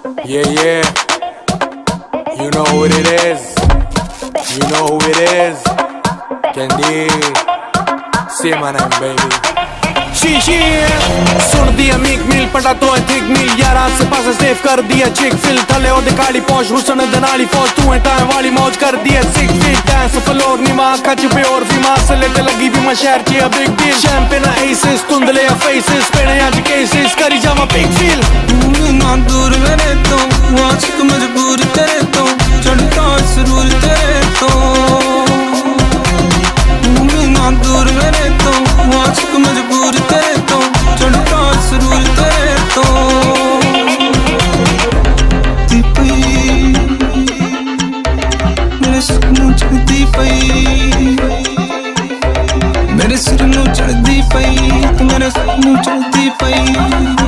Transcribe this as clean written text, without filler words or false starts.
Yeah, yeah. You know who it is. You know who it is. Candy. Say my name, baby. सुन दिया meek मिल पटा तो thick मिल यार से पास save कर दिया चिक फिल थले और काली पौश हुसन दनाली फौज तू है टाइम वाली मौज कर दिया 6 फीट डांस फ्लोर निमा कच पे और फीमा से लेते लगी भी मैं शहर की बिग डील चैंपियन एसेस तुंदले या फेसेस पेने आज केसेस करी जावा बिग फील ना दूर मेरे तो आशिक मजबूर तेरे तो चढ़ता सुरूर तेरे तो